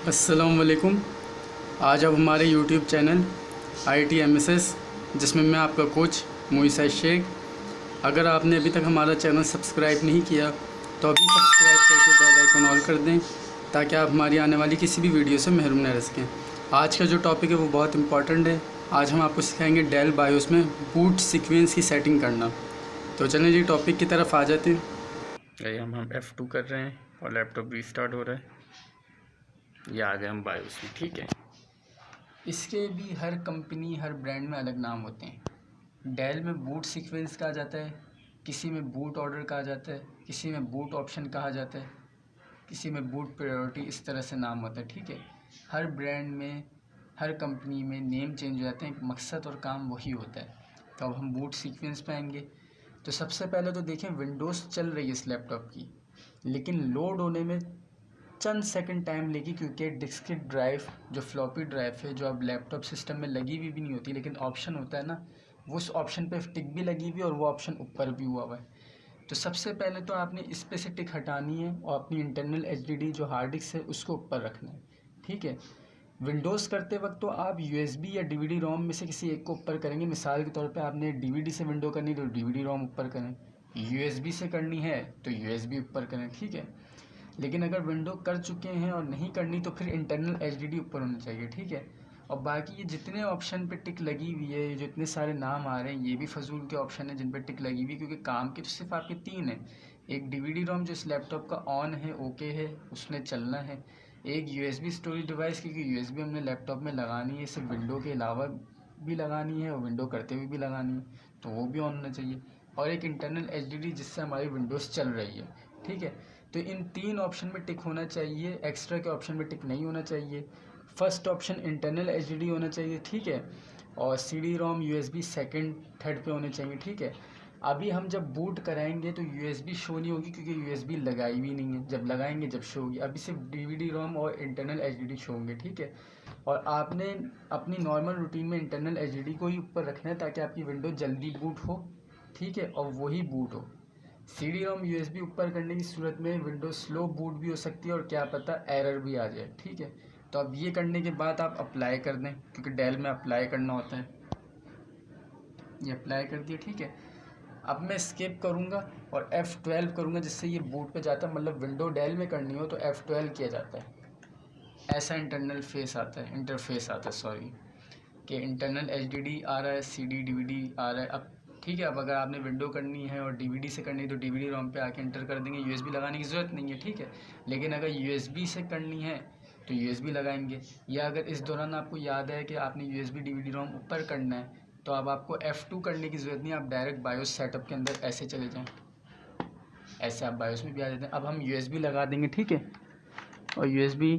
अस्सलाम वालेकुम। आज अब हमारे यूट्यूब चैनल ITMSS, जिसमें मैं आपका कोच मोइसा शेख। अगर आपने अभी तक हमारा चैनल सब्सक्राइब नहीं किया तो अभी सब्सक्राइब करके बेल आइकन ऑल कर दें, ताकि आप हमारी आने वाली किसी भी वीडियो से महरूम न रह सकें। आज का जो टॉपिक है वो बहुत इंपॉर्टेंट है। आज हम आपको सिखाएंगे डेल बायोस में बूट सीक्वेंस की सेटिंग करना। तो चलें जी, टॉपिक की तरफ आ जाते हैं। हम F2 कर रहे हैं और लैपटॉप रीस्टार्ट हो रहा है। ये आ गए हम बायोस में, ठीक है। इसके भी हर कंपनी हर ब्रांड में अलग नाम होते हैं। डेल में बूट सीक्वेंस कहा जाता है, किसी में बूट ऑर्डर कहा जाता है, किसी में बूट ऑप्शन कहा जाता है, किसी में बूट प्रायोरिटी, इस तरह से नाम होता है, ठीक है। हर ब्रांड में हर कंपनी में नेम चेंज हो जाते हैं, एक मकसद और काम वही होता है। तो अब हम बूट सीक्वेंस पे आएंगे। तो सबसे पहले तो देखें, विंडोज़ चल रही है इस लैपटॉप की, लेकिन लोड होने में चंद सेकंड टाइम लेगी, क्योंकि डिस्क्रिट ड्राइव जो फ्लॉपी ड्राइव है, जो अब लैपटॉप सिस्टम में लगी हुई भी नहीं होती, लेकिन ऑप्शन होता है ना, वो उस ऑप्शन पे टिक भी लगी हुई और वो ऑप्शन ऊपर भी हुआ है। तो सबसे पहले तो आपने इस पे से टिक हटानी है और अपनी इंटरनल HDD जो हार्ड डिस्क है उसको ऊपर रखना है, ठीक है। विंडोज़ करते वक्त तो आप USB या DVD रोम में से किसी एक को ऊपर करेंगे। मिसाल के तौर पे आपने DVD से विंडो करनी तो DVD रोम ऊपर करें, USB से करनी है तो USB ऊपर करें, ठीक है। लेकिन अगर विंडो कर चुके हैं और नहीं करनी तो फिर इंटरनल HDD ऊपर होनी चाहिए, ठीक है। और बाकी ये जितने ऑप्शन पे टिक लगी हुई है, जो इतने सारे नाम आ रहे हैं, ये भी फजूल के ऑप्शन है जिन पे टिक लगी हुई, क्योंकि काम के तो सिर्फ आपके 3 हैं। एक DVD रोम जो इस लैपटॉप का ऑन है, ओके है, उसने चलना है। एक USB स्टोरेज डिवाइस, क्योंकि USB हमने लैपटॉप में लगानी है, सिर्फ विंडो के अलावा भी लगानी है और विंडो करते हुए भी लगानी है, तो वो भी ऑन होना चाहिए। और एक इंटरनल HDD जिससे हमारी विंडोज़ चल रही है, ठीक है। तो इन 3 ऑप्शन में टिक होना चाहिए, एक्स्ट्रा के ऑप्शन में टिक नहीं होना चाहिए। फर्स्ट ऑप्शन इंटरनल HDD होना चाहिए, ठीक है। और CD रोम USB सेकंड थर्ड पे होने चाहिए, ठीक है। अभी हम जब बूट कराएंगे तो USB शो नहीं होगी, क्योंकि USB लगाई भी नहीं है। जब लगाएंगे जब शो होगी। अभी सिर्फ DVD रोम और इंटरनल HDD शो होंगे, ठीक है। और आपने अपनी नॉर्मल रूटीन में इंटरनल HDD को ही ऊपर रखना है, ताकि आपकी विंडो जल्दी बूट हो, ठीक है, और वही बूट हो। CD रोम USB ऊपर करने की सूरत में विंडोज स्लो बूट भी हो सकती है और क्या पता एरर भी आ जाए, ठीक है। तो अब ये करने के बाद आप अप्लाई कर दें, क्योंकि डेल में अप्लाई करना होता है। ये अप्लाई कर दिया, ठीक है। अब मैं स्किप करूँगा और F12 करूँगा, जिससे ये बूट पे जाता है। मतलब विंडो डेल में करनी हो तो F12 किया जाता है। ऐसा इंटरनल फेस आता है, इंटरफेस आता है, सॉरी, कि इंटरनल HDD आ रहा है, CD DVD आ रहा है। अब ठीक है, अब अगर आपने विंडो करनी है और DVD से करनी है तो DVD रोम पे आके इंटर कर देंगे, USB लगाने की ज़रूरत नहीं है, ठीक है। लेकिन अगर USB से करनी है तो USB लगाएंगे। या अगर इस दौरान आपको याद है कि आपने USB DVD रोम ऊपर करना है, तो अब आपको F2 करने की ज़रूरत नहीं, आप डायरेक्ट बायोस सेटअप के अंदर ऐसे चले जाएँ, ऐसे आप बायोस में भी आ जाते हैं। अब हम USB लगा देंगे, ठीक है। और USB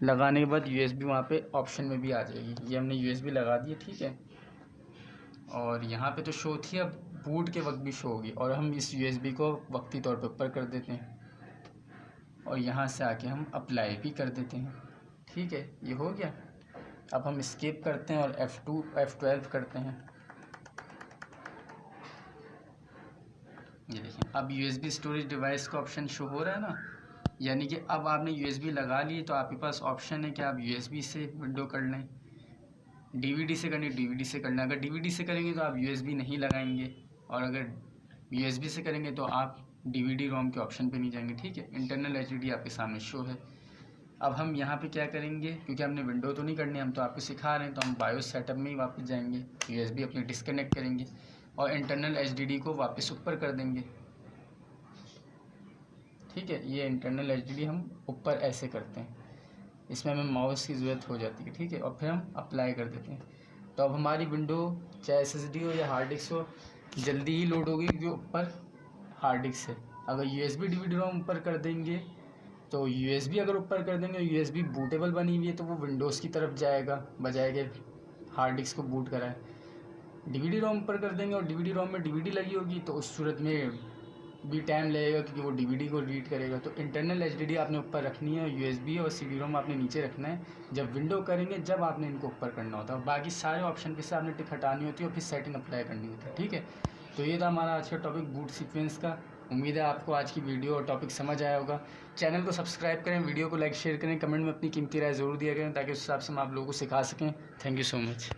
लगाने के बाद USB वहाँ पे ऑप्शन में भी आ जाएगी। ये हमने USB लगा दी है, ठीक है। और यहाँ पे तो शो थी, अब बूट के वक्त भी शो होगी। और हम इस USB को वक्ती तौर पर ऊपर कर देते हैं और यहाँ से आके हम अप्लाई भी कर देते हैं, ठीक है। ये हो गया। अब हम स्किप करते हैं और F12 करते हैं। ये देखिए, अब USB स्टोरेज डिवाइस का ऑप्शन शो हो रहा है ना, यानी कि अब आपने USB लगा ली तो आपके पास ऑप्शन है कि आप USB से विंडो कर लें, DVD से करनी DVD से करना। अगर DVD से करेंगे तो आप USB नहीं लगाएंगे, और अगर USB से करेंगे तो आप DVD रोम के ऑप्शन पे नहीं जाएंगे, ठीक है। इंटरनल HDD आपके सामने शो है। अब हम यहाँ पे क्या करेंगे, क्योंकि हमने विंडो तो नहीं करनी, हम तो आपको सिखा रहे हैं, तो हम बायोस सेटअप में ही वापस जाएंगे, USB अपनी डिस्कनेक्ट करेंगे और इंटरनल HDD को वापस ऊपर कर देंगे, ठीक है। ये इंटरनल HDD हम ऊपर ऐसे करते हैं, इसमें हमें माउस की ज़रूरत हो जाती है, ठीक है। और फिर हम अप्लाई कर देते हैं। तो अब हमारी विंडो चाहे SSD हो या हार्ड डिस्क हो, जल्दी ही लोड होगी, क्योंकि ऊपर हार्ड डिस्क है। अगर USB DVD रोम ऊपर कर देंगे तो USB अगर ऊपर कर देंगे, USB बूटेबल बनी हुई है तो वो विंडोज़ की तरफ जाएगा, बजाय के हार्ड डिस्क को बूट कराए। DVD रोम ऊपर कर देंगे और DVD रोम में DVD लगी होगी, तो उस सूरत में भी टाइम लगेगा, क्योंकि वो DVD को रीड करेगा। तो इंटरनल HDD आपने ऊपर रखनी है, USB और CD रोम आपने नीचे रखना है। जब विंडो करेंगे जब आपने इनको ऊपर करना होता है। बाकी सारे ऑप्शन पे से आपने टिक हटानी होती है और फिर सेटिंग अप्लाई करनी होती है, ठीक है। तो ये था हमारा आज का टॉपिक बूट सीक्वेंस का। उम्मीद है आपको आज की वीडियो और टॉपिक समझ आया होगा। चैनल को सब्सक्राइब करें, वीडियो को लाइक शेयर करें, कमेंट में अपनी कीमती राय ज़रूर दिया करें ताकि उस हिसाब से हम आप लोगों को सिखा सकें। Thank you so much.